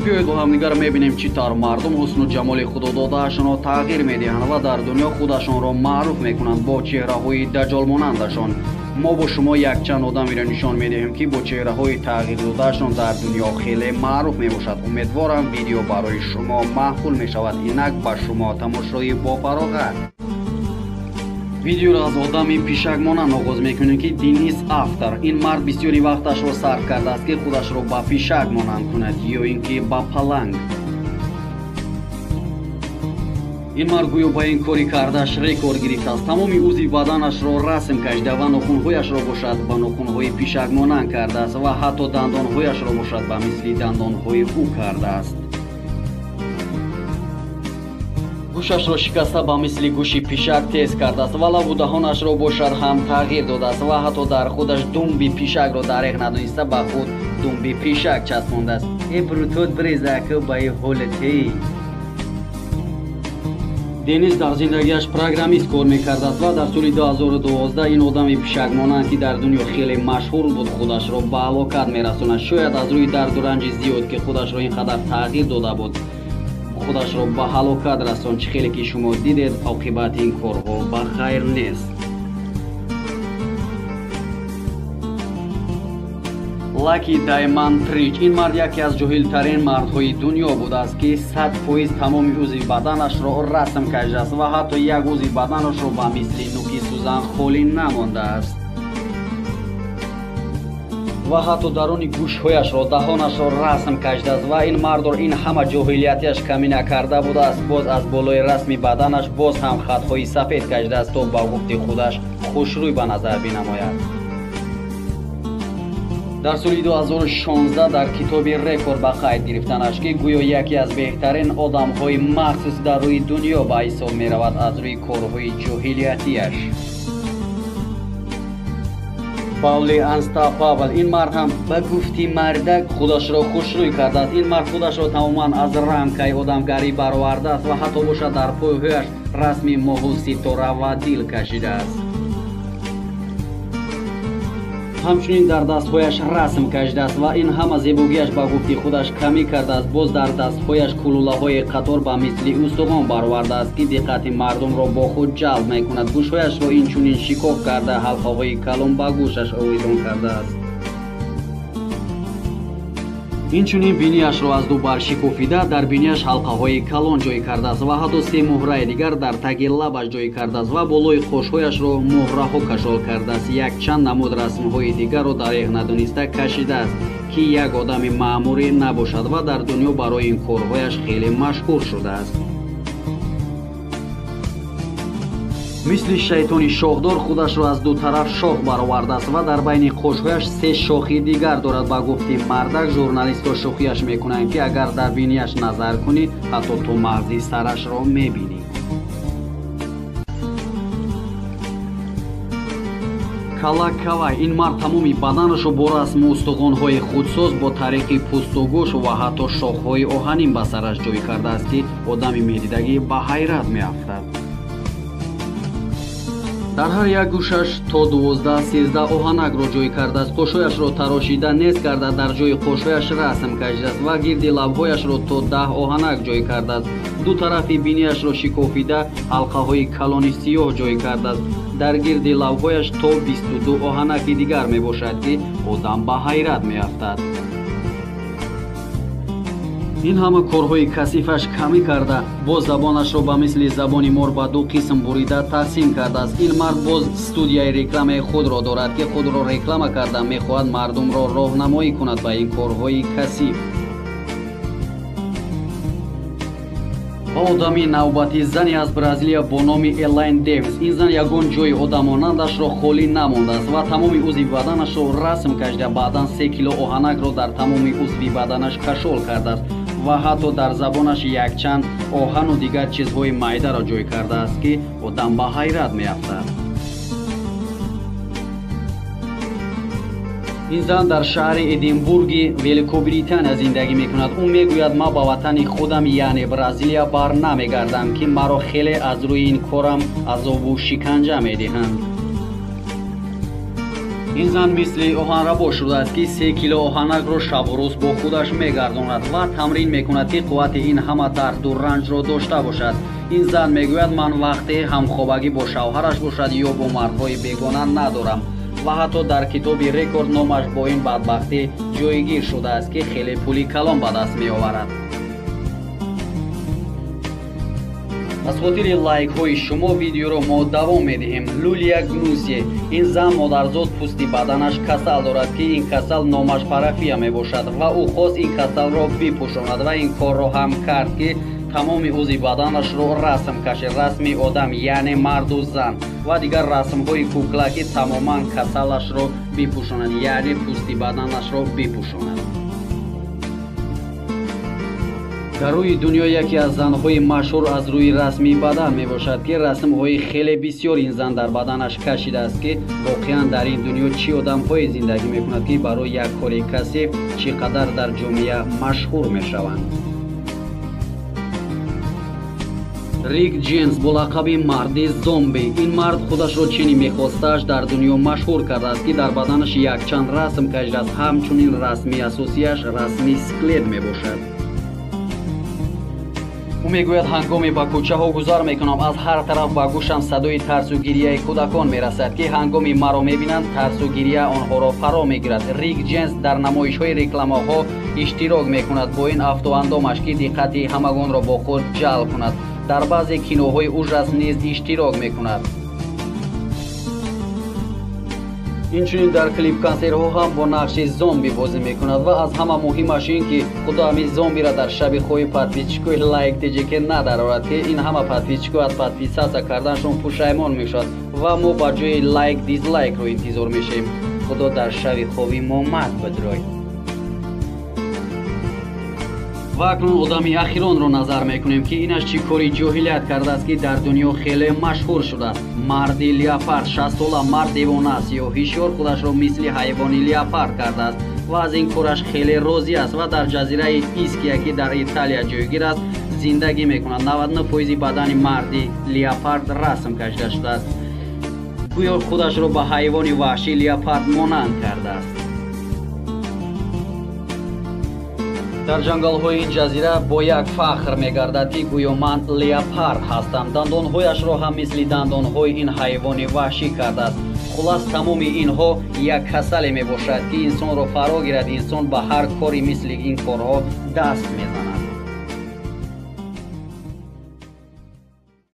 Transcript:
بیایید با همدیگر میبینیم چطور مردم حسن و جمال خداداده‌شان را تغییر میدهند و در دنیا خودشان را معروف میکنند با چهره‌های دجال مانندشان. ما با شما یک چند آدمی را نشان میدهیم که با چهره‌های تغییر داده‌شان در دنیا خیلی معروف میباشد. امیدوارم ویدیو برای شما معقول میشود. اینک با شما تماشای با فراغت. ویدیو را از آدمی پیشک مانند آغاز میکنیم که دینیس افتر. این مرد بسیاری وقتش را صرف کرده است که خودش را با پیشک مانند کند یا اینکه با پلنگ. این مرد گویا با این کاری کردش رکورد گرفته است. تمامی عضو بدنش را رسم کشیده و ناخن‌هایش را باشد با ناخن‌های پیشک مانند کرده است و حتی دندان‌هایش را باشد به مثل دندان‌های او کرده است. گوشش را شکسته به مثل گوشی پیشک تیز کرده است و لب و دهانش را باشد هم تغییر داده است و حتی در خودش دنب پیشک را دریغ ندانسته به خود دنب پیشک چسبانده است. ابروتود بریزه که به حالتی. دنیس در زندگیش پروگرامیست کار میکرده است و در سال 2012 این آدم پیشک مانند که در دنیا خیلی مشهور بود خودش را به هلاکت میرساند. شاید از روی درد و رنج زیاد که خودش را اینقدر تغییر داده بود خودش را به هلاکت رساند. چه خیلی که شما دیدید عاقبت این کارها به خیر نیست. لاکی دایموند پریچ. این مرد یکی از جاهل‌ترین مردهای دنیا بوده است که 100% تمامی عضو بدنش را رسم کرده است و حتی یک عضو بدنش را به مثل نوک سوزن خالی نمانده است و حتی درون گوش‌هایش را دهانش را رسم کرده است و این مرد را این همه جاهلیتش کمی نکرده بوده است. باز از بالای رسمی بدنش باز هم خطهای سفید کرده است تا با گفت خودش خوشروی به نظر بنماید. در سال 2016 در کتاب رکورد به قید گرفتنش که گویا یکی از بهترین آدم‌های مخصوص در روی دنیا به حساب می‌رود از روی کارهای جاهلیتیش. پاولی انستاپابل. این مرد هم به گفتی مردک خودش را خوشروی کرده است. این مرد خودش را تماما از رنگ‌های آدمگری برآورده است و حتی باشد در پایهایش رسمی ماه و ستاره و دیل کشیده است. همچنین در دستهایش رسم کشیده است و این همه زیباییش به گفتی خودش کمی کرده است. باز در دستهایش کلولاهای قطار به مثل استخوان برآورده است که دقت مردم را با خود جلب میکند. گوشهایش را اینچنین شکاف کرده حلقه‌های کلم به گوشش آویزان کرده است. اینچنین بینیش را از دو بر شکافیده در بینیش حلقه‌های کلان جای کرده است و حتی 3 مهره دیگر در تگ لبش جای کرده است و بالای قوش‌هایش را مهره‌ها کشال کرده است. یک چند نمود رسم‌های دیگر را دریغ ندانسته کشیده است که یک آدم معمولی نباشد و در دنیا برای این کارهایش خیلی مشهور شده است. مثل شیطانی شاخدار خودش را از دو طرف شاخ برآورده است و در بین قوش‌هایش 3 شاخی دیگر دارد. با گفتی مردک ژورنالیست‌ها شوخیش میکنند که اگر در بینیش نظر کنی حتی تو مغزی سرش را میبینی. کالاکاوای. این مرد تمامی بدنش را با رسم و استخوان‌های خودساز با طریق پوست و گوشت و حتی شاخ‌های آهنین به سرش جای کرده است که آدمی می‌دیدگی به حیرت می‌افتد. در هر یک گوشش تا 12-13 آهنک را جای کرده است. قوشهایش را تراشیده نیست کرده در جای قوشهایش رسم کشیده است و گردی لبهایش را تا 10 آهنک جای کرده است. دو طرف بینیش را شکافیده حلقه‌های کلان سیاه جای کرده است. در گردی لبهایش تا 22 آهنک دیگر می باشد که آدم به حیرت می افتد. این همه کارهای کثیفش کمی کرده باز زبانش را به مثل زبانی مار به 2 قسم بریده تقسیم کرده است. این مرد باز استودیوی رکلام خود را دارد که خود را رکلام کرده میخواهد مردم را راهنمایی کند به این کارهای کثیف. آدمی نوبتی زنی از برزیلیا با نام الین دیویس. این زن یگان جای آدمانندش را خالی نمانده است و تمامی عضو بدنش را رسم کشیده. بعدا 3 کیلو آهنک را در تمامی عضو بدنش کشال کرده است و حتی در زبانش یک چند آهن و دیگر چیزهای معده را جای کرده است که آدم به حیرت میافتد. این زن در شهر ادینبورگ ویلکوبریتانیا زندگی میکند. او میگوید ما به وطن خودم یعنی برزیلیا بر نمیگردم که مرا خیلی از روی این کارم عذاب و شکنجه میدهند. ин зан мисли оҳанрабо шудааст ки 3 кило оҳанакро шабу рӯз бо худаш мегардонад ва тамрин мекунад ки қуввати ин ҳама дарду ранҷро дошта бошад. ин зан мегӯяд ман вақте ҳамхобагӣ бо шавҳараш бошад ё бо мардҳои бегона надорам ва ҳатто дар китоби рекорд номаш бо ин бадбахтӣ ҷойгир шудааст ки хеле пули калон ба даст меоварад. аз хотири лайкҳои шумо видеоро мо давом медиҳем. Лулия Гнусье ин зан модарзод пӯсти баданаш касал дорад ки ин касал номаш парафия мебошад ва ӯ хост ин касалро бипӯшонад ва ин корро ҳам кард ки тамоми узи баданашро расм кашид, расми одам яъне марду зан ва дигар расмҳои кукла ки тамоман касалашро бипӯшонад яъне пӯсти баданашро бипӯшонад. дар рӯи дунё яке аз занҳои машҳур аз рӯи расми бадан мебошад ки расмҳои хеле бисёр ин зан дар баданаш кашидааст ки воқеан дар ин дунё чӣ одамҳое зиндагӣ мекунад ки барои як кори касеб чӣ қадар дар ҷомеа машҳур мешаванд. Рик Джеймс бо лақаби марди зомби. ин мард худашро чунин мехостааш дар дунё машҳур кардааст ки дар баданаш якчанд расм кашидааст. ҳамчунин расми асосияш расми склет мебошад. ӯ мегӯяд ҳангоми ба кӯчаҳо гузар мекунам аз ҳар тараф ба гӯшам садои тарсу гирияи кӯдакон мерасад ки ҳангоми маро мебинанд тарсу гирия онҳоро фаро мегирад. Рик Джеймс дар намоишҳои рекламаҳо иштирок мекунад бо ин автоандомаш ки диққати ҳамагонро бо худ ҷалб кунад. дар баъзе киноҳои ужас низ иштирок мекунад. инчунин дар клип-консертҳо ҳам бо нақши зомби бозӣ мекунад ва аз ҳама муҳимаш ин ки хуdo ҳамин зомбира дар шаби хоҳи подписчикои лайк теҷеке надарорад ки ин ҳама подписчико аз подписация карданашон пушаймон мешавад ва мо ба ҷои лайк дизлайкро интизор мешавем. худо дар шаби хоби мо мад бидрой. ва акнун одами ахиронро назар мекунем ки инаш чӣ кори ҷоҳилият кардааст ки дар дунё хеле машҳур шудааст. марди леопард 60-сола мард девона аст ё ҳишёр худашро мисли ҳайвони леопард кардааст ва аз ин кораш хеле розӣ аст ва дар ҷазираи Иския ки дар Италия ҷойгир аст зиндагӣ мекунад. 99% бадани марди леопард расм кашида шудааст. гӯё худашро ба ҳайвони ваҳшӣ леопард монанд кардааст. дар ҷангалҳои ин ҷазира бо як фахр мегардад ки гӯё ман леопард ҳастам. дандонҳояшро ҳам мисли дандонҳои ин ҳайвони ваҳшӣ кардааст. хулас тамоми инҳо як касале мебошад ки инсонро фаро гирад. инсон ба ҳар кори мисли ин корҳо даст мезанад.